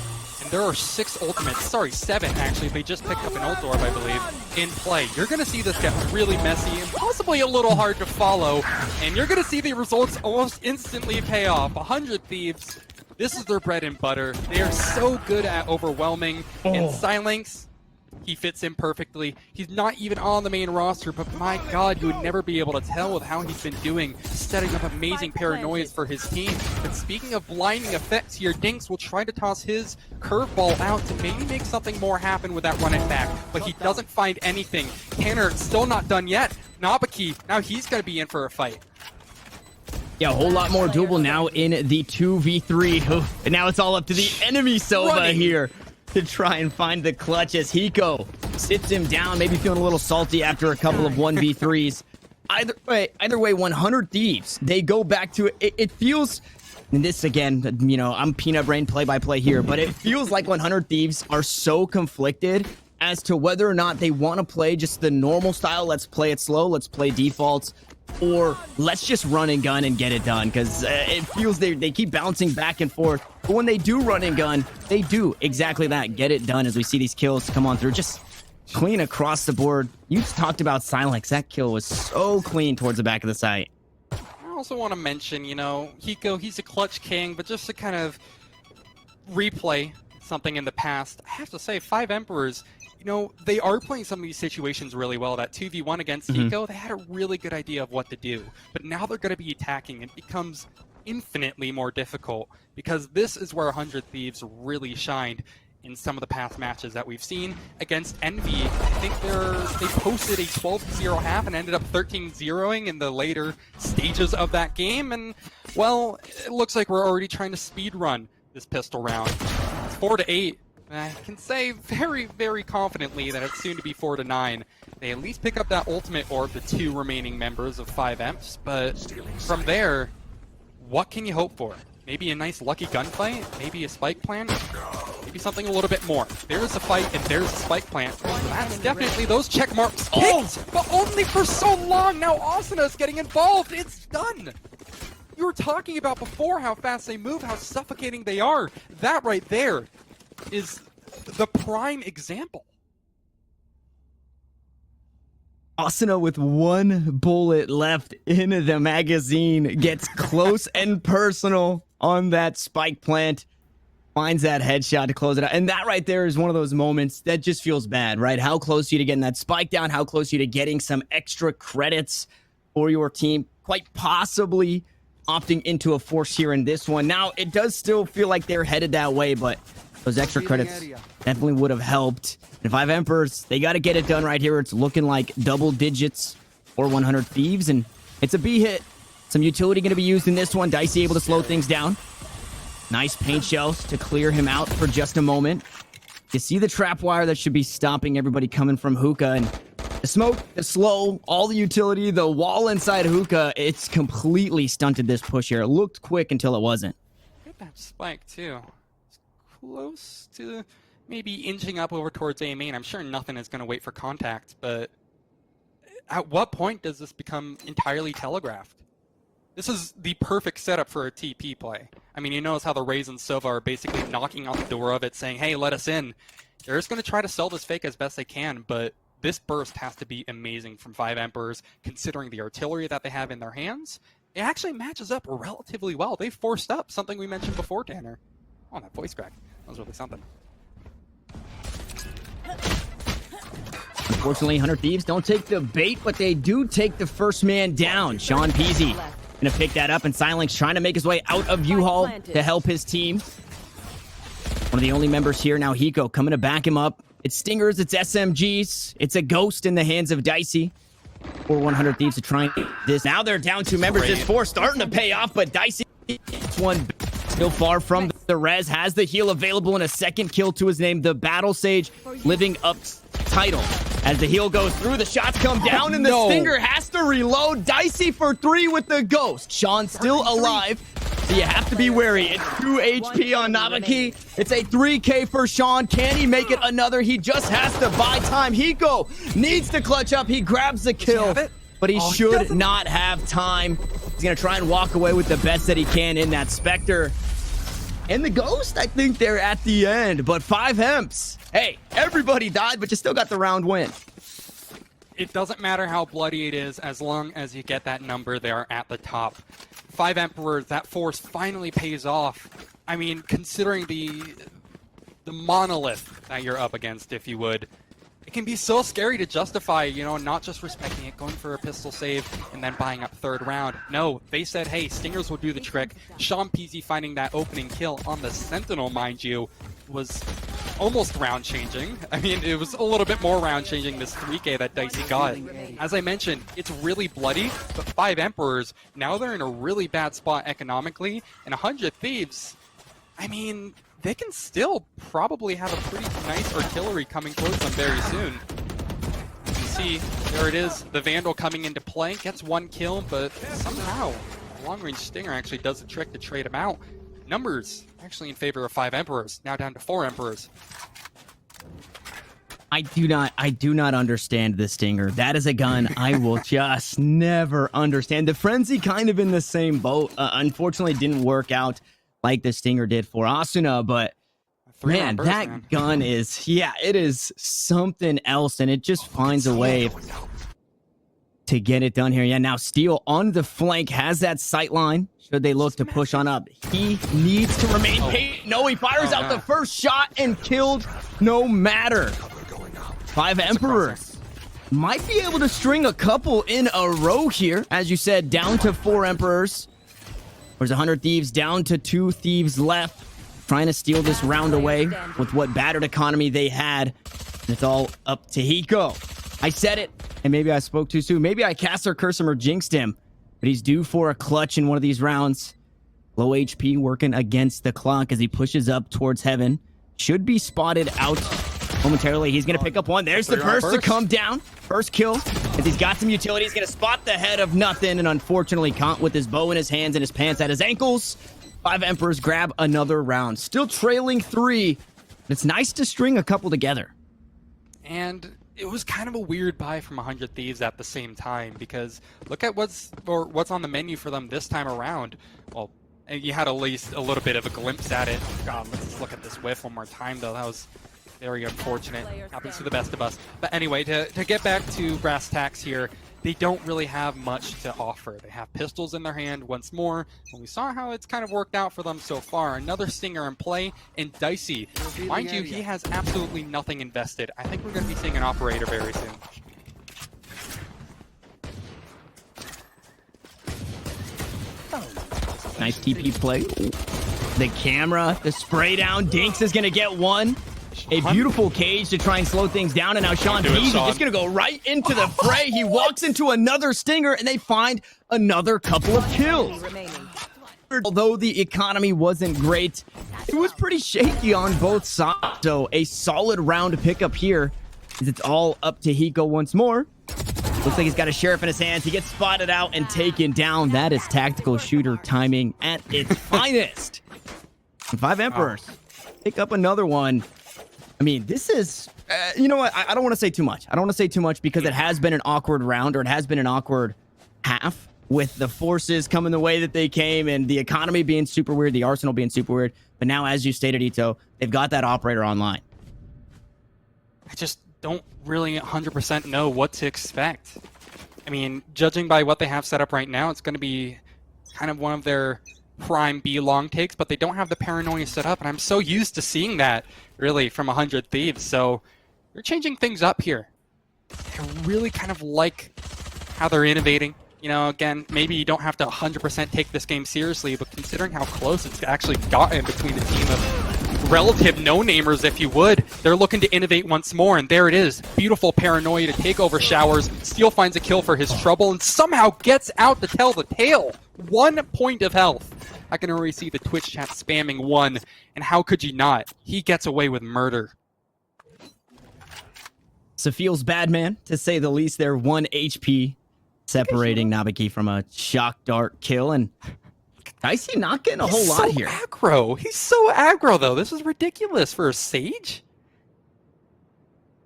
and there are 6 ultimates, sorry, 7 actually. They just picked up an ult orb, I believe, in play. You're going to see this get really messy and possibly a little hard to follow. And you're going to see the results almost instantly pay off. 100 Thieves, this is their bread and butter. They are so good at overwhelming. And Silence, He fits in perfectly. He's not even on the main roster, but my god, you would never be able to tell with how he's been doing, setting up amazing paranoias for his team. But speaking of blinding effects here, Dinks will try to toss his curveball out to maybe make something more happen with that run it back, but he doesn't find anything. Tanner still not done yet. Nabaki, now he's going to be in for a fight. Yeah, a whole lot more doable now in the 2v3. And now it's all up to the enemy Sova here to try and find the clutch as Hiko sits him down, maybe feeling a little salty after a couple of 1v3s. Either way, 100 Thieves. They go back to it. It feels, and this again, you know, I'm peanut brain play-by-play here, but it feels like 100 Thieves are so conflicted as to whether or not they want to play just the normal style. Let's play it slow. Let's play defaults. Or let's just run and gun and get it done, because it feels they keep bouncing back and forth. But when they do run and gun, they do exactly that. Get it done as we see these kills come on through. Just clean across the board. You talked about Silex. That kill was so clean towards the back of the site. I also want to mention, you know, Hiko, he's a clutch king, but just to kind of replay something in the past, I have to say, 5 Emperors, you know, they are playing some of these situations really well. That 2v1 against Hiko, they had a really good idea of what to do. But now they're going to be attacking. It becomes infinitely more difficult, because this is where 100 Thieves really shined in some of the past matches that we've seen against Envy. I think they posted a 12-0 half and ended up 13-0ing in the later stages of that game. And, well, it looks like we're already trying to speed run this pistol round. It's 4-8. I can say very, very confidently that it's soon to be 4-9. They at least pick up that ultimate orb, the 2 remaining members of 5 Emps, but from there, what can you hope for? Maybe a nice lucky gunfight? Maybe a spike plant? Maybe something a little bit more. There's a fight and there's a spike plant. That's definitely those check marks picked, but only for so long. Now Asana's getting involved. It's done. You were talking about before how fast they move, how suffocating they are. That right there is the prime example. Asuna with 1 bullet left in the magazine gets close and personal on that spike plant, finds that headshot to close it out. And that right there is one of those moments that just feels bad, right? How close are you to getting that spike down? How close are you to getting some extra credits for your team? Quite possibly opting into a force here in this one. Now, it does still feel like they're headed that way, but those extra credits definitely would have helped. And 5 Emperors, they got to get it done right here. It's looking like double digits for 100 Thieves, and it's a B hit. Some utility going to be used in this one. Dicey able to slow things down. Nice paint shells to clear him out for just a moment. You see the trap wire that should be stopping everybody coming from Hookah, and the smoke, the slow, all the utility, the wall inside Hookah, it's completely stunted this push here. It looked quick until it wasn't. Get that spike too. It's close to maybe inching up over towards A main. I'm sure nothing is going to wait for contact, but at what point does this become entirely telegraphed? This is the perfect setup for a TP play. I mean, you notice how the Raze and Sova are basically knocking on the door of it, saying, hey, let us in. They're just going to try to sell this fake as best they can, but this burst has to be amazing from 5 Emperors, considering the artillery that they have in their hands. It actually matches up relatively well. They forced up something we mentioned before, Tanner. Oh, that voice crack. That was really something. Unfortunately, 100 Thieves don't take the bait, but they do take the first man down. Sean Peasy gonna pick that up, and Silence trying to make his way out of U-Haul to help his team. One of the only members here now, Hiko, coming to back him up. It's Stingers, it's SMGs, it's a Ghost in the hands of Dicey. For 100 Thieves to try and this. Now they're down 2 members. This 4 starting to pay off, but Dicey, one still far from the res, has the heal available and a second kill to his name. The Battle Sage living up title. As the heal goes through, the shots come down, and the Stinger has to reload. Dicey for 3 with the Ghost. Sean still alive, so you have to be wary. It's 2 HP on Nabaki. It's a 3K for Sean. Can he make it another? He just has to buy time. Hiko needs to clutch up. He grabs the kill, but he should not have time. He's going to try and walk away with the best that he can in that Spectre. And the Ghost, I think they're at the end, but 5 Emps. Hey, everybody died, but you still got the round win. It doesn't matter how bloody it is, as long as you get that number there at the top. 5 Emperors, that force finally pays off. I mean, considering the monolith that you're up against, if you would, it can be so scary to justify, you know, not just respecting it, going for a pistol save, and then buying up third round. No, they said, hey, Stingers will do the trick. Sean Peasy finding that opening kill on the Sentinel, mind you, was almost round changing. I mean, it was a little bit more round changing, this 3K that Dicey got. As I mentioned, it's really bloody, but 5 Emperors, now they're in a really bad spot economically, and 100 Thieves, I mean, they can still probably have a pretty nice artillery coming towards them very soon. You can see, there it is, the Vandal coming into play, gets 1 kill, but somehow, the long-range Stinger actually does the trick to trade him out. Numbers actually in favor of 5 Emperors, now down to 4 Emperors. I do not understand the Stinger. That is a gun I will just never understand. The Frenzy kind of in the same boat. Unfortunately, didn't work out like the Stinger did for Asuna, but man, that gun is, yeah, it is something else, and it just finds a way to get it done here. Yeah, now Steel on the flank has that sight line. Should they look to push on up? He needs to remain patient. No, he fires out the first shot and killed no matter. 5 Emperors might be able to string a couple in a row here. As you said, down to 4 Emperors. There's 100 Thieves down to 2 Thieves left. Trying to steal this round away with what battered economy they had. It's all up to Hiko. I said it, and maybe I spoke too soon. Maybe I cast or curse him or jinxed him. But he's due for a clutch in one of these rounds. Low HP working against the clock as he pushes up towards heaven. Should be spotted out momentarily. He's going to pick up one. There's the burst to come down. First kill. As he's got some utility, he's going to spot the head of nothing. And unfortunately, caught with his bow in his hands and his pants at his ankles. 5 Emperors grab another round. Still trailing 3. It's nice to string a couple together. And it was kind of a weird buy from 100 Thieves at the same time, because look at what's on the menu for them this time around. Well, you had at least a little bit of a glimpse at it. God, let's just look at this whiff one more time, though. That was very unfortunate. Happens to the best of us. But anyway, to get back to brass tacks here, they don't really have much to offer. They have pistols in their hand once more, and we saw how it's kind of worked out for them so far. Another Stinger in play, and Dicey, mind you, he has absolutely nothing invested. I think we're going to be seeing an operator very soon. Nice TP play. The camera, the spray down. Dinks is going to get one. A beautiful cage to try and slow things down, and now Sean Peasy is just going to go right into the fray. He walks into another Stinger, and they find another couple of kills. Although the economy wasn't great, it was pretty shaky on both sides. So a solid round pickup here. It's all up to Hiko once more. Looks like he's got a sheriff in his hands. He gets spotted out and taken down. That is tactical shooter timing at its finest. 5 Emperors pick up another one. I mean, this is, you know what? I don't want to say too much. I don't want to say too much because it has been an awkward round, or it has been an awkward half with the forces coming the way that they came and the economy being super weird, the arsenal being super weird. But now, as you stated, Ito, they've got that operator online. I just don't really 100% know what to expect. I mean, judging by what they have set up right now, it's going to be kind of one of their prime B long takes, but they don't have the paranoia set up, and I'm so used to seeing that, really, from 100 Thieves, so they're changing things up here. I really kind of like how they're innovating. You know, again, maybe you don't have to 100% take this game seriously, but considering how close it's actually gotten between the team of relative no-namers, if you would, they're looking to innovate once more, and there it is. Beautiful paranoia to take over Showers. Steel finds a kill for his trouble and somehow gets out to tell the tale. 1 point of health. I can already see the Twitch chat spamming 1, and how could you not? He gets away with murder. Safil's bad man, to say the least. They're 1 HP separating Nabaki from a shock dart kill, and Dicey not getting a whole lot here. Aggro. He's so aggro, though. This is ridiculous for a Sage.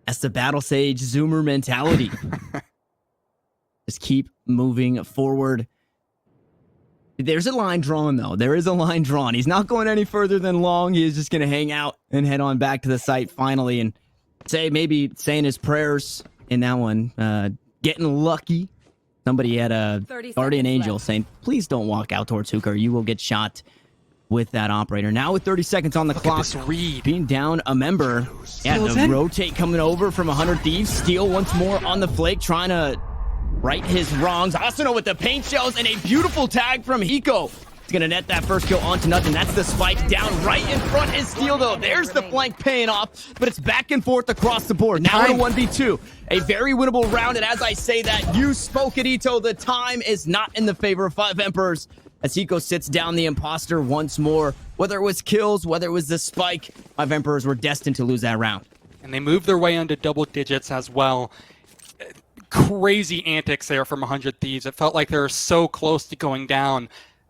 That's the Battle Sage Zoomer mentality. Just keep moving forward. There's a line drawn, though. There is a line drawn. He's not going any further than long. He is just going to hang out and head on back to the site finally and maybe saying his prayers in that one. Getting lucky. Somebody had a guardian angel saying, please don't walk out towards Hookah or you will get shot. with that operator. Now with 30 seconds on the clock, being down a member. Yeah, the rotate coming over from 100 Thieves. Steal once more on the flank, trying to right his wrongs. Asuna with the paint shells and a beautiful tag from Hiko. He's going to net that first kill onto nothing. That's the spike down right in front. His steal, though. There's the flank paying off, but it's back and forth across the board. Now in a 1v2. A very winnable round, and as I say that, you spoke it, Ito. The time is not in the favor of 5 Emperors as Hiko sits down the imposter once more. Whether it was kills, whether it was the spike, 5 Emperors were destined to lose that round. And they moved their way into double digits as well. Crazy antics there from 100 Thieves. It felt like they were so close to going down.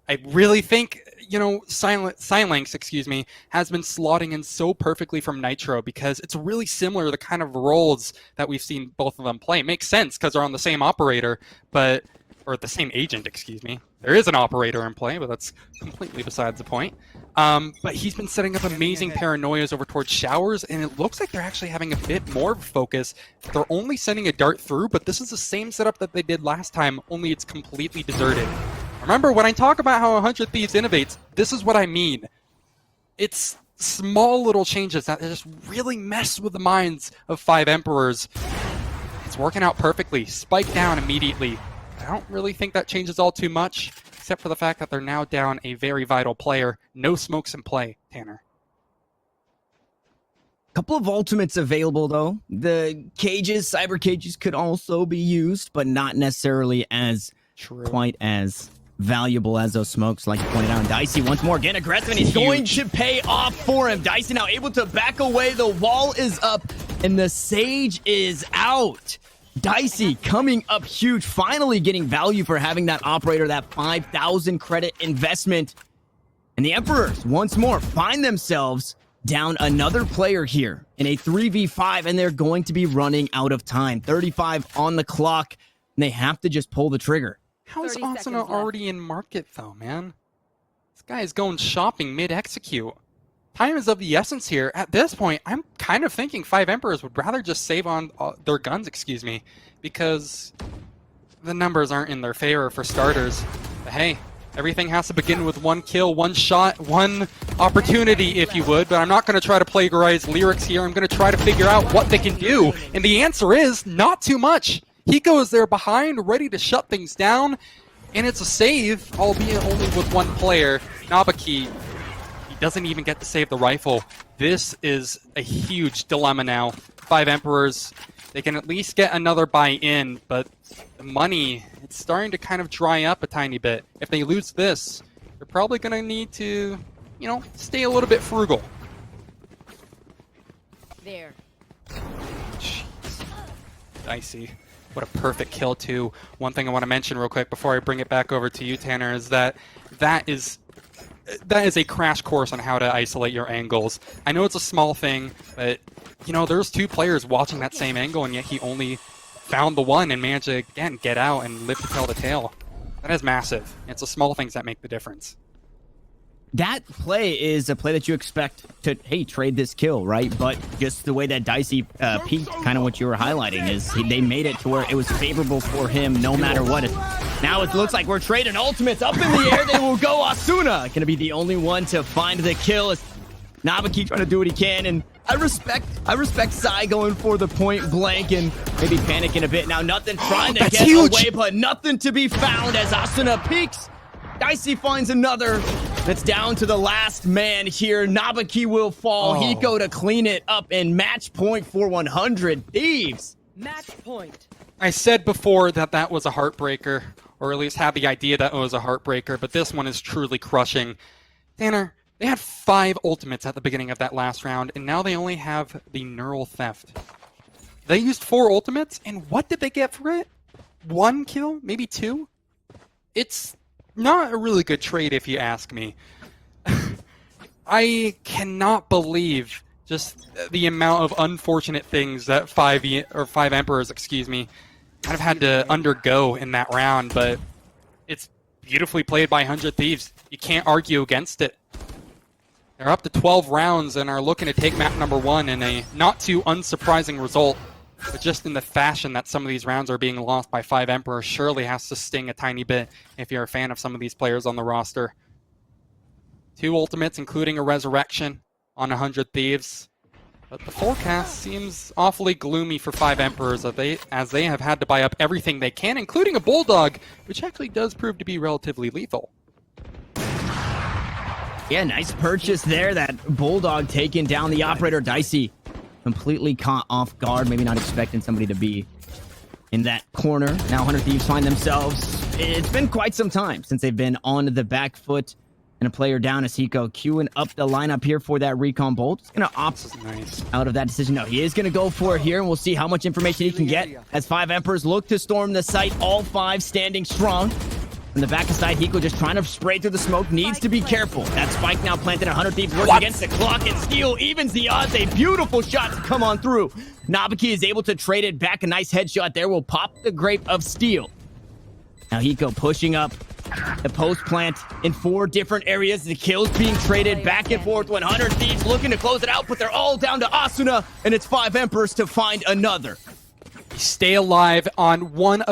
I really think, you know, Silenx, excuse me, has been slotting in so perfectly from Nitro because it's really similar to the kind of roles that we've seen both of them play. It makes sense because they're on the same operator, or the same agent, excuse me. There is an operator in play, but that's completely besides the point. But he's been setting up amazing paranoias over towards showers, and it looks like they're actually having a bit more focus. They're only sending a dart through, but this is the same setup that they did last time, only it's completely deserted. Remember, when I talk about how 100 Thieves innovates, this is what I mean. It's small little changes that just really mess with the minds of 5 Emperors. It's working out perfectly. Spike down immediately. I don't really think that changes all too much, except for the fact that they're now down a very vital player. No smokes in play, Tanner. Couple of ultimates available, though. The cages, cyber cages, could also be used, but not necessarily as quite as valuable as those smokes, like you pointed out. And Dicey once more getting aggressive, and he's going to pay off for him. Dicey now able to back away. The wall is up, and the Sage is out. Dicey coming up huge, finally getting value for having that operator, that 5,000 credit investment. And the Emperors, once more, find themselves down another player here in a 3v5, and they're going to be running out of time. 35 on the clock, and they have to just pull the trigger. How is Asuna already in market, though, man? This guy is going shopping mid-execute. Time is of the essence here. At this point, I'm kind of thinking 5 Emperors would rather just save on their guns, excuse me, because the numbers aren't in their favor for starters. But hey, everything has to begin with one kill, one shot, one opportunity, if you would. But I'm not going to try to plagiarize lyrics here. I'm going to try to figure out what they can do. And the answer is not too much. Hiko is there behind, ready to shut things down, and it's a save, albeit only with one player. Nabaki, he doesn't even get to save the rifle. This is a huge dilemma now. 5 Emperors, they can at least get another buy-in, but the money, it's starting to kind of dry up a tiny bit. If they lose this, they're probably going to need to, you know, stay a little bit frugal. There. Jeez. Dicey. What a perfect kill, too. One thing I want to mention real quick before I bring it back over to you, Tanner, is that is a crash course on how to isolate your angles. I know it's a small thing, but, you know, there's 2 players watching that same angle, and yet he only found the one and managed to, again, get out and live to tell the tale. That is massive. It's the small things that make the difference. That play is a play that you expect to, hey, trade this kill, right? But just the way that Dicey peaked, kind of what you were highlighting, is they made it to where it was favorable for him no matter what. Now it looks like we're trading ultimates up in the air. They will go. Asuna going to be the only one to find the kill. As Nabaki trying to do what he can, and I respect Sai going for the point blank and maybe panicking a bit. Now nothing trying to get away, but nothing to be found as Asuna peeks. Dicey finds another. That's down to the last man here. Nabaki will fall. Hiko to clean it up, and match point for 100 Thieves. Match point. I said before that that was a heartbreaker, or at least had the idea that it was a heartbreaker, but this one is truly crushing. Tanner, they had 5 ultimates at the beginning of that last round, and now they only have the Neural Theft. They used 4 ultimates, and what did they get for it? 1 kill? Maybe 2? It's not a really good trade, if you ask me. I cannot believe just the amount of unfortunate things that 5 Emperors, excuse me, kind of had to undergo in that round, but it's beautifully played by 100 Thieves. You can't argue against it. They're up to 12 rounds and are looking to take map number 1 in a not too unsurprising result. But just in the fashion that some of these rounds are being lost by 5 Emperors surely has to sting a tiny bit if you're a fan of some of these players on the roster. 2 ultimates, including a resurrection on 100 Thieves. But the forecast seems awfully gloomy for 5 Emperors as they have had to buy up everything they can, including a Bulldog, which actually does prove to be relatively lethal. Yeah, nice purchase there. That Bulldog taking down the operator. Dicey completely caught off guard, maybe not expecting somebody to be in that corner. Now 100 Thieves find themselves. It's been quite some time since they've been on the back foot. And a player down as Hiko queuing up the lineup here for that recon bolt. He's going to opt out of that decision. No, he is going to go for it here, and we'll see how much information he can get as 5 Emperors look to storm the site. All 5 standing strong. From the back side, Hiko just trying to spray through the smoke. Needs to be careful. That spike now planted. 100 Thieves working against the clock, and Steel evens the odds. A beautiful shot to come on through. Nabaki is able to trade it back. A nice headshot there will pop the Grape of Steel. Now Hiko pushing up the post plant in 4 different areas. The kills being traded back and forth. 100 Thieves looking to close it out, but they're all down to Asuna, and it's 5 Emperors to find another. Stay alive on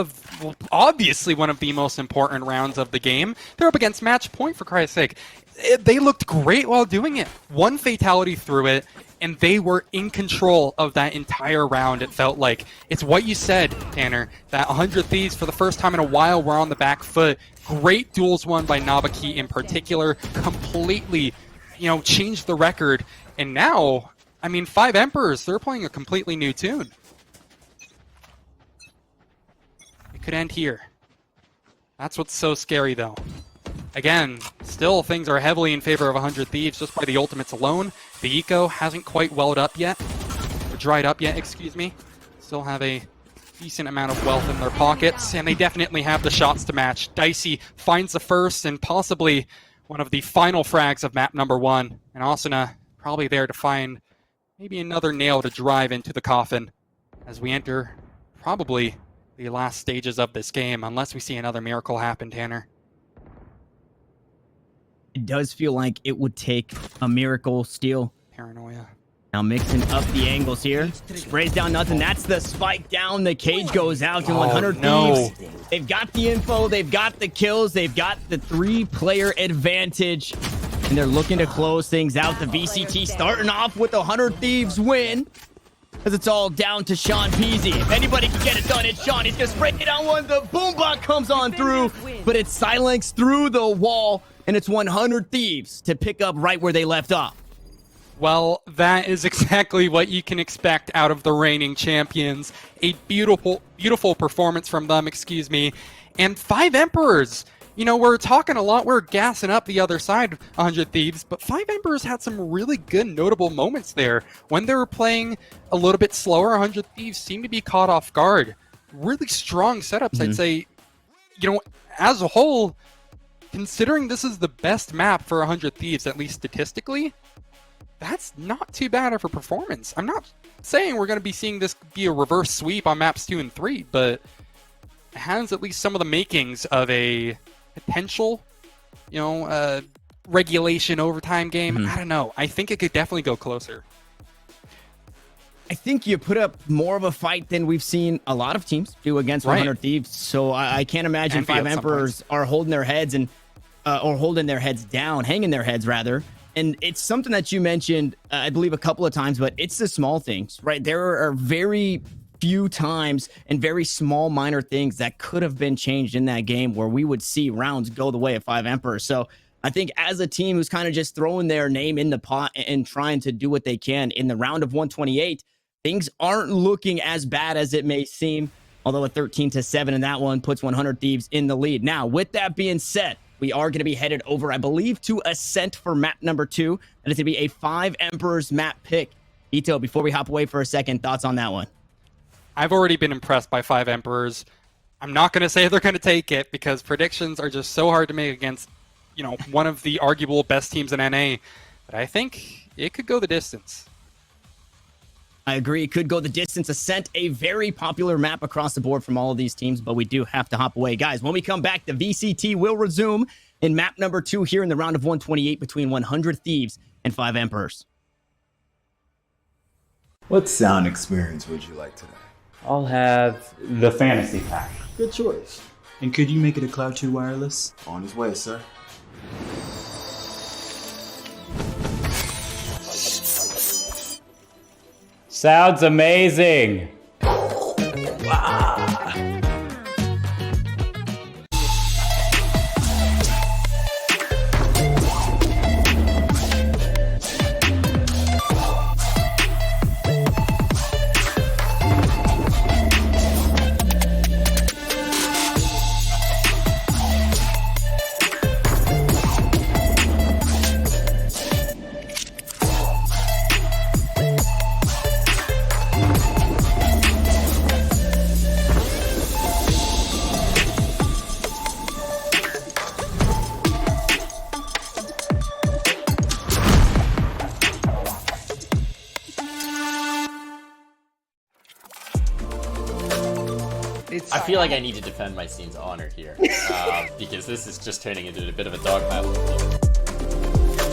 obviously one of the most important rounds of the game. They're up against match point, for Christ's sake. They looked great while doing it. 1 fatality through it, and they were in control of that entire round, it felt like. It's what you said, Tanner, that 100 Thieves, for the first time in a while, were on the back foot. Great duels won by Nabaki in particular, completely, changed the record. And now, 5 Emperors, they're playing a completely new tune. It could end here. That's what's so scary, though. Again, still things are heavily in favor of 100 Thieves just by the ultimates alone. The eco hasn't quite welled up yet, or dried up yet, excuse me. Still have a decent amount of wealth in their pockets, and they definitely have the shots to match. Dicey finds the first and possibly one of the final frags of map number 1, and Asuna probably there to find maybe another nail to drive into the coffin as we enter probably the last stages of this game, unless we see another miracle happen, Tanner. It does feel like it would take a miracle. Steel. Paranoia. Now mixing up the angles here. Sprays down nothing. That's the spike down. The cage goes out to 100 Thieves. They've got the info. They've got the kills. They've got the 3-player advantage. And they're looking to close things out. The VCT starting off with a 100 Thieves win. As it's all down to Sean Peasy. If anybody can get it done, it's Sean. He's going to spray it down one. The boombot comes on through. But it's silenced through the wall. And it's 100 Thieves to pick up right where they left off. Well, that is exactly what you can expect out of the reigning champions. A beautiful, beautiful performance from them, excuse me. And 5 Emperors. We're talking a lot, we're gassing up the other side, 100 Thieves, but 5 Emperors had some really good notable moments there. When they were playing a little bit slower, 100 Thieves seemed to be caught off guard. Really strong setups, I'd say. As a whole, considering this is the best map for 100 Thieves, at least statistically, that's not too bad of a performance. I'm not saying we're going to be seeing this be a reverse sweep on maps 2 and 3, but it has at least some of the makings of a potential, regulation overtime game. I don't know. I think it could definitely go closer. I think you put up more of a fight than we've seen a lot of teams do against 100 Thieves. So I can't imagine Envy 5 Emperors are holding their heads or holding their heads down, hanging their heads rather. And it's something that you mentioned, I believe, a couple of times, but it's the small things, right? There are very few times and very small minor things that could have been changed in that game where we would see rounds go the way of 5 Emperors. So I think as a team who's kind of just throwing their name in the pot and trying to do what they can in the round of 128, things aren't looking as bad as it may seem, although a 13-7 in that one puts 100 Thieves in the lead. Now, with that being said, we are going to be headed over, I believe, to Ascent for map number 2. That is going to be a 5 Emperors map pick. Ito, before we hop away for a second, thoughts on that one? I've already been impressed by 5 Emperors. I'm not going to say they're going to take it because predictions are just so hard to make against, one of the arguable best teams in NA. But I think it could go the distance. I agree. It could go the distance. Ascent, a very popular map across the board from all of these teams, but we do have to hop away. Guys, when we come back, the VCT will resume in map number 2 here in the round of 128 between 100 Thieves and 5 Emperors. What sound experience would you like today? I'll have the fantasy pack. Good choice. And could you make it a Cloud 2 wireless? On his way, sir. Sounds amazing. I feel like I need to defend my scene's honor here, because this is just turning into a bit of a dog battle.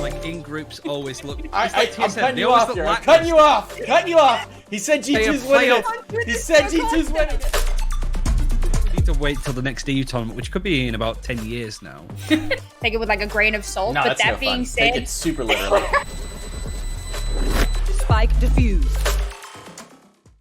Like in groups always look. I'm cutting you off here. I'm cutting you off. Cutting you off. He said G2's winning it. He said G2's winning it. We need to wait till the next EU tournament, which could be in about 10 years now. Take it with like a grain of salt. No, but that's that no being fun. said, Take it super literally. spike defused.